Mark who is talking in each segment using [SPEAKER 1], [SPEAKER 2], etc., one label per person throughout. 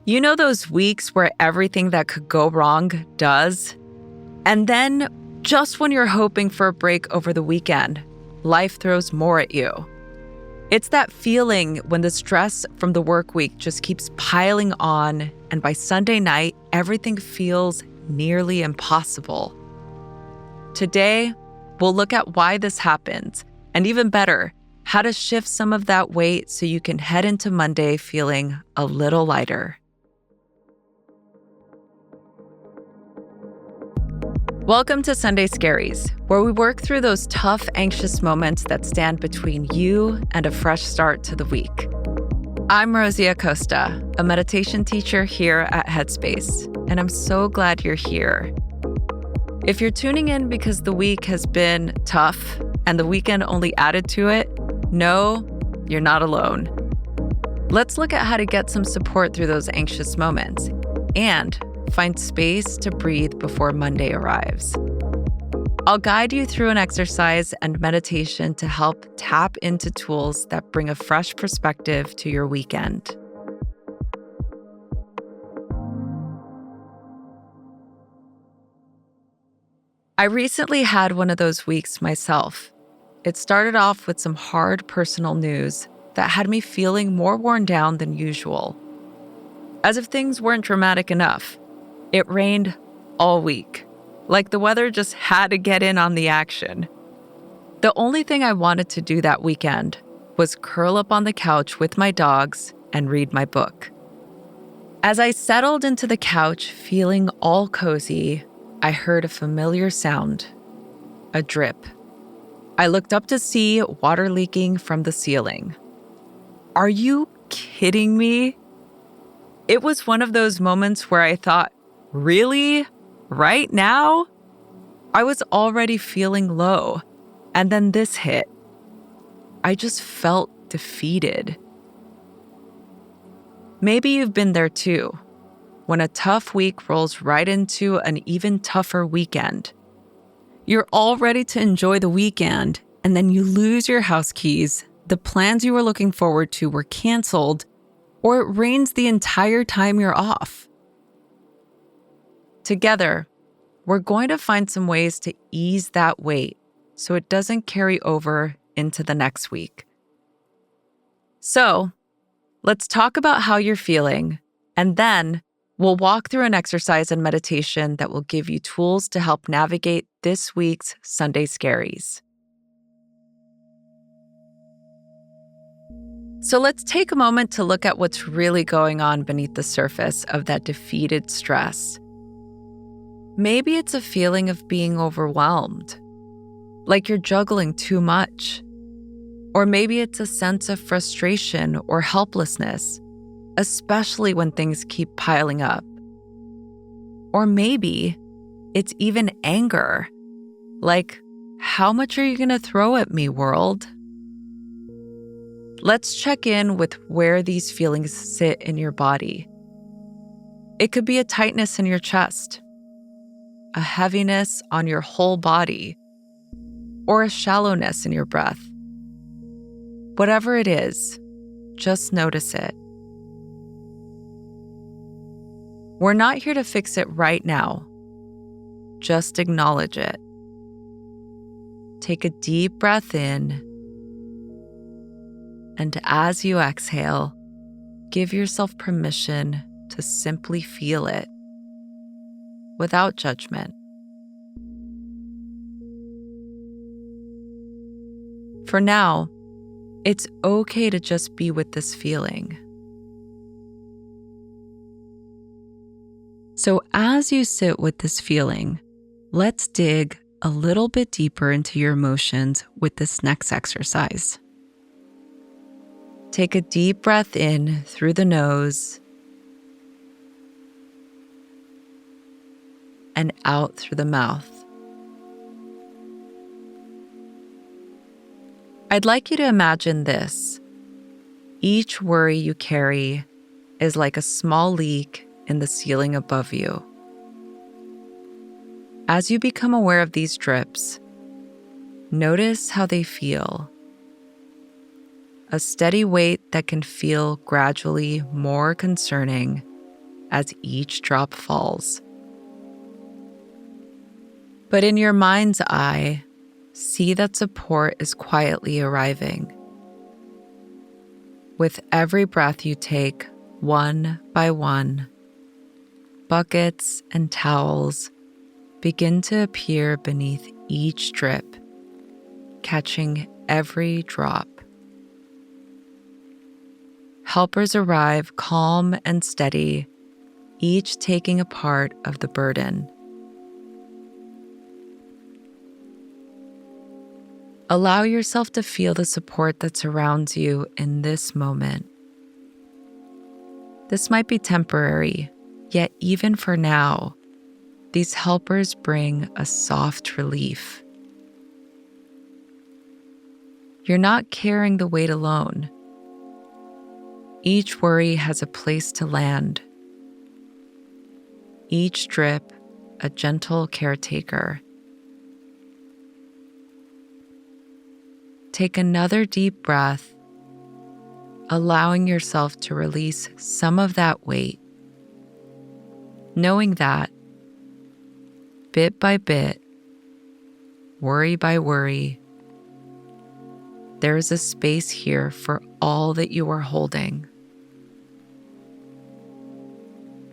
[SPEAKER 1] You know those weeks where everything that could go wrong does? And then, just when you're hoping for a break over the weekend, life throws more at you. It's that feeling when the stress from the work week just keeps piling on, and by Sunday night, everything feels nearly impossible. Today, we'll look at why this happens, and even better, how to shift some of that weight so you can head into Monday feeling a little lighter. Welcome to Sunday Scaries, where we work through those tough, anxious moments that stand between you and a fresh start to the week. I'm Rosie Acosta, a meditation teacher here at Headspace, and I'm so glad you're here. If you're tuning in because the week has been tough and the weekend only added to it, no, you're not alone. Let's look at how to get some support through those anxious moments and find space to breathe before Monday arrives. I'll guide you through an exercise and meditation to help tap into tools that bring a fresh perspective to your weekend. I recently had one of those weeks myself. It started off with some hard personal news that had me feeling more worn down than usual. As if things weren't dramatic enough, it rained all week, like the weather just had to get in on the action. The only thing I wanted to do that weekend was curl up on the couch with my dogs and read my book. As I settled into the couch, feeling all cozy, I heard a familiar sound, a drip. I looked up to see water leaking from the ceiling. Are you kidding me? It was one of those moments where I thought, really? Right now? I was already feeling low, and then this hit. I just felt defeated. Maybe you've been there too, when a tough week rolls right into an even tougher weekend. You're all ready to enjoy the weekend, and then you lose your house keys, the plans you were looking forward to were canceled, or it rains the entire time you're off. Together, we're going to find some ways to ease that weight so it doesn't carry over into the next week. So, let's talk about how you're feeling, and then we'll walk through an exercise and meditation that will give you tools to help navigate this week's Sunday Scaries. So let's take a moment to look at what's really going on beneath the surface of that defeated stress. Maybe it's a feeling of being overwhelmed, like you're juggling too much. Or maybe it's a sense of frustration or helplessness, especially when things keep piling up. Or maybe it's even anger, like, how much are you going to throw at me, world? Let's check in with where these feelings sit in your body. It could be a tightness in your chest, a heaviness on your whole body, or a shallowness in your breath. Whatever it is, just notice it. We're not here to fix it right now. Just acknowledge it. Take a deep breath in, and as you exhale, give yourself permission to simply feel it without judgment. For now, it's okay to just be with this feeling. So as you sit with this feeling, let's dig a little bit deeper into your emotions with this next exercise. Take a deep breath in through the nose and out through the mouth. I'd like you to imagine this. Each worry you carry is like a small leak in the ceiling above you. As you become aware of these drips, notice how they feel. A steady weight that can feel gradually more concerning as each drop falls. But in your mind's eye, see that support is quietly arriving. With every breath you take, one by one, buckets and towels begin to appear beneath each drip, catching every drop. Helpers arrive calm and steady, each taking a part of the burden. Allow yourself to feel the support that surrounds you in this moment. This might be temporary, yet even for now, these helpers bring a soft relief. You're not carrying the weight alone. Each worry has a place to land. Each drip, a gentle caretaker. Take another deep breath, allowing yourself to release some of that weight, knowing that, bit by bit, worry by worry, there is a space here for all that you are holding.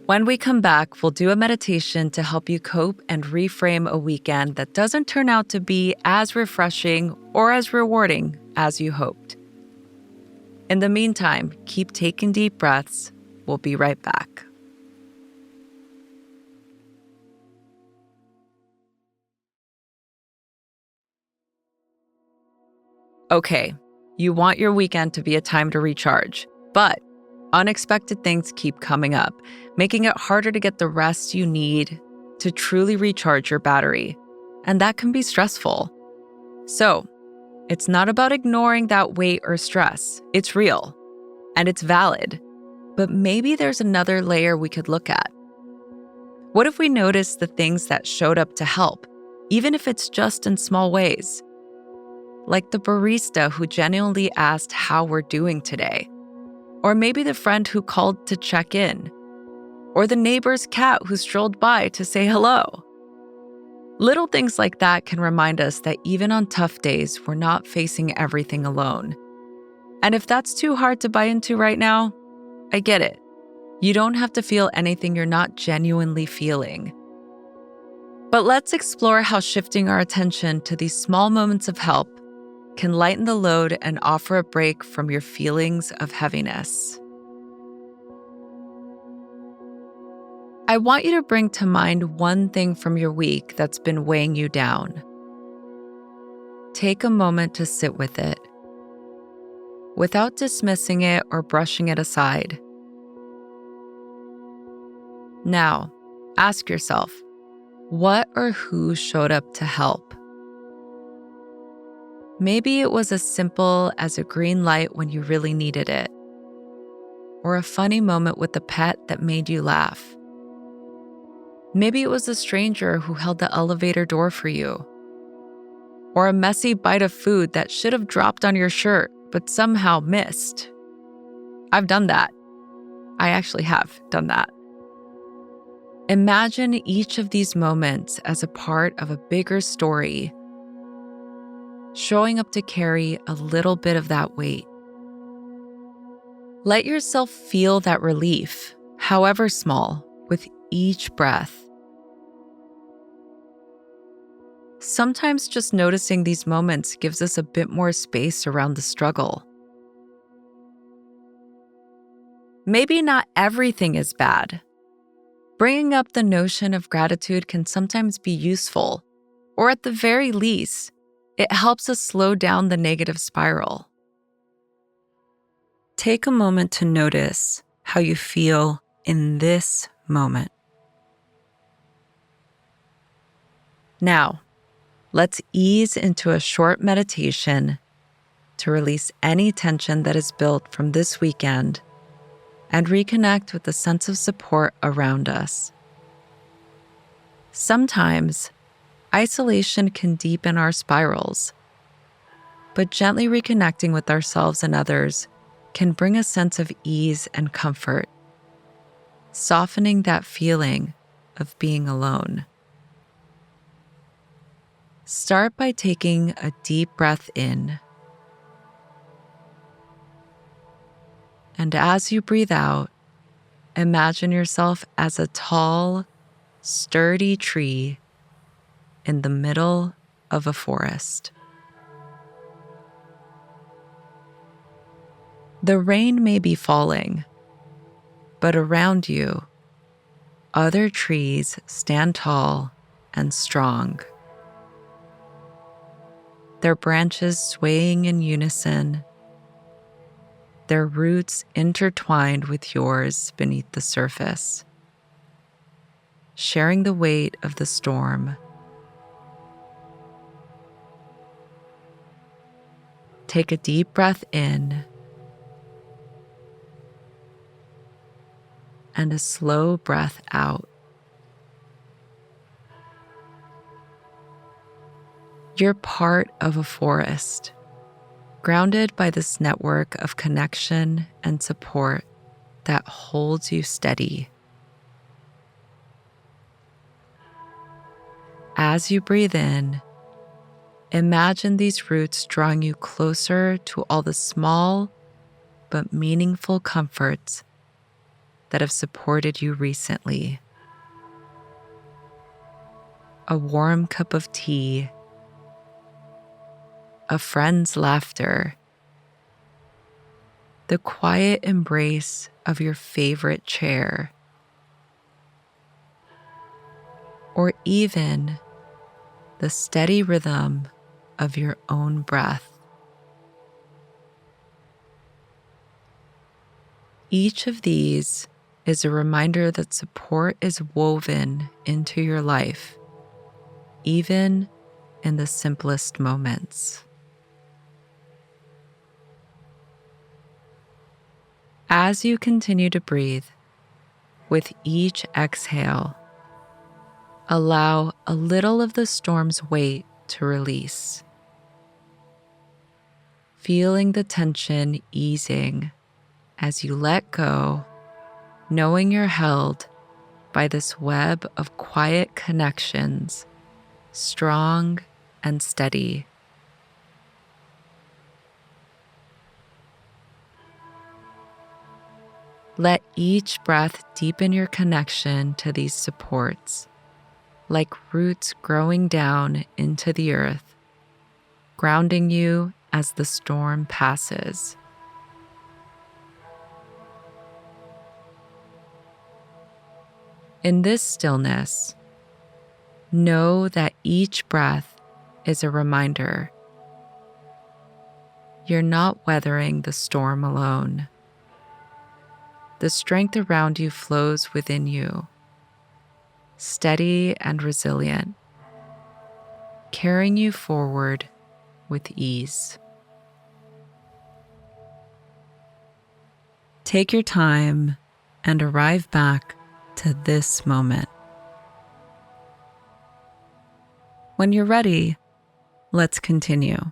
[SPEAKER 1] When we come back, we'll do a meditation to help you cope and reframe a weekend that doesn't turn out to be as refreshing or as rewarding as you hoped. In the meantime, keep taking deep breaths. We'll be right back. Okay, you want your weekend to be a time to recharge, but unexpected things keep coming up, making it harder to get the rest you need to truly recharge your battery. And that can be stressful. So, it's not about ignoring that weight or stress. It's real, and it's valid. But maybe there's another layer we could look at. What if we noticed the things that showed up to help, even if it's just in small ways? Like the barista who genuinely asked how we're doing today. Or maybe the friend who called to check in. Or the neighbor's cat who strolled by to say hello. Little things like that can remind us that even on tough days, we're not facing everything alone. And if that's too hard to buy into right now, I get it. You don't have to feel anything you're not genuinely feeling. But let's explore how shifting our attention to these small moments of help can lighten the load and offer a break from your feelings of heaviness. I want you to bring to mind one thing from your week that's been weighing you down. Take a moment to sit with it, without dismissing it or brushing it aside. Now, ask yourself, what or who showed up to help? Maybe it was as simple as a green light when you really needed it, or a funny moment with a pet that made you laugh. Maybe it was a stranger who held the elevator door for you, or a messy bite of food that should have dropped on your shirt but somehow missed. I've done that. I actually have done that. Imagine each of these moments as a part of a bigger story, showing up to carry a little bit of that weight. Let yourself feel that relief, however small, with each breath. Sometimes just noticing these moments gives us a bit more space around the struggle. Maybe not everything is bad. Bringing up the notion of gratitude can sometimes be useful, or at the very least, it helps us slow down the negative spiral. Take a moment to notice how you feel in this moment. Now, let's ease into a short meditation to release any tension that is built from this weekend and reconnect with the sense of support around us. Sometimes, isolation can deepen our spirals, but gently reconnecting with ourselves and others can bring a sense of ease and comfort. softening that feeling of being alone. Start by taking a deep breath in. And as you breathe out, imagine yourself as a tall, sturdy tree in the middle of a forest. The rain may be falling, but around you, other trees stand tall and strong, their branches swaying in unison, their roots intertwined with yours beneath the surface, sharing the weight of the storm. Take a deep breath in and a slow breath out. You're part of a forest, grounded by this network of connection and support that holds you steady. As you breathe in, imagine these roots drawing you closer to all the small but meaningful comforts that have supported you recently. A warm cup of tea, a friend's laughter, the quiet embrace of your favorite chair, or even the steady rhythm of your own breath. Each of these is a reminder that support is woven into your life, even in the simplest moments. As you continue to breathe, with each exhale, allow a little of the storm's weight to release, feeling the tension easing as you let go, knowing you're held by this web of quiet connections, strong and steady. Let each breath deepen your connection to these supports, like roots growing down into the earth, grounding you as the storm passes. In this stillness, know that each breath is a reminder you're not weathering the storm alone. The strength around you flows within you, steady and resilient, carrying you forward with ease. Take your time and arrive back to this moment. When you're ready, let's continue.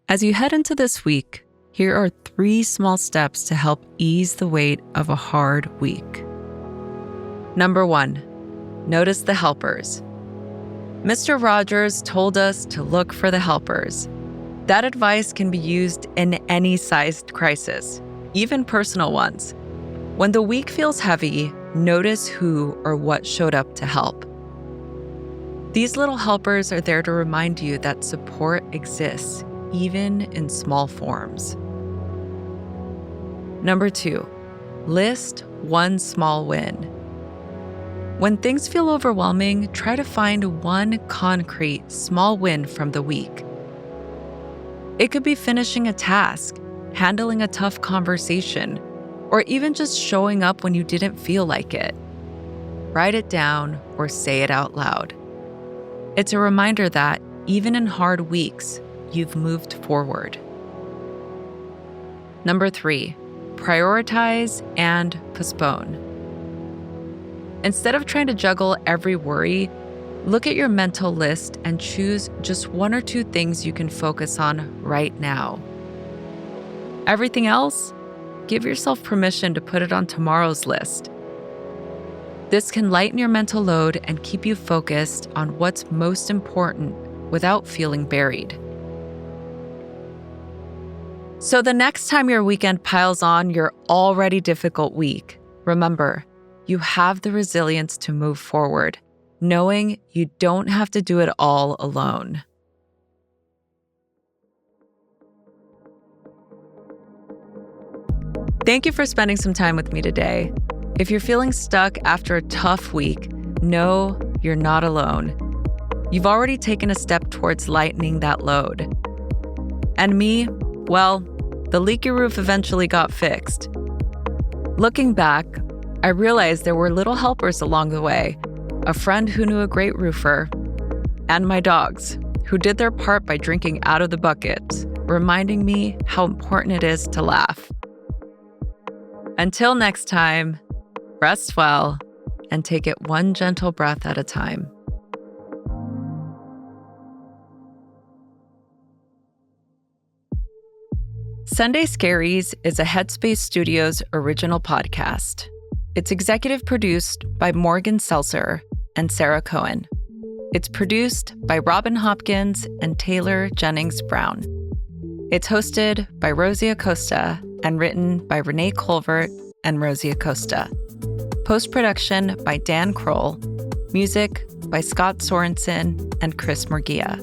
[SPEAKER 1] As you head into this week, here are 3 small steps to help ease the weight of a hard week. Number 1, notice the helpers. Mr. Rogers told us to look for the helpers. That advice can be used in any sized crisis, even personal ones. When the week feels heavy, notice who or what showed up to help. These little helpers are there to remind you that support exists, even in small forms. Number 2, list one small win. When things feel overwhelming, try to find one concrete small win from the week. It could be finishing a task, handling a tough conversation, or even just showing up when you didn't feel like it. Write it down or say it out loud. It's a reminder that, even in hard weeks, you've moved forward. Number 3, prioritize and postpone. Instead of trying to juggle every worry, look at your mental list and choose just 1 or 2 things you can focus on right now. Everything else, give yourself permission to put it on tomorrow's list. This can lighten your mental load and keep you focused on what's most important without feeling buried. So the next time your weekend piles on your already difficult week, remember, you have the resilience to move forward, knowing you don't have to do it all alone. Thank you for spending some time with me today. If you're feeling stuck after a tough week, know you're not alone. You've already taken a step towards lightening that load. And me, well, the leaky roof eventually got fixed. Looking back, I realized there were little helpers along the way, a friend who knew a great roofer, and my dogs, who did their part by drinking out of the bucket, reminding me how important it is to laugh. Until next time, rest well and take it one gentle breath at a time. Sunday Scaries is a Headspace Studios original podcast. It's executive produced by Morgan Seltzer and Sarah Cohen. It's produced by Robin Hopkins and Taylor Jennings Brown. It's hosted by Rosie Acosta and written by Renee Colvert and Rosie Acosta. Post-production by Dan Kroll. Music by Scott Sorensen and Chris Murgia.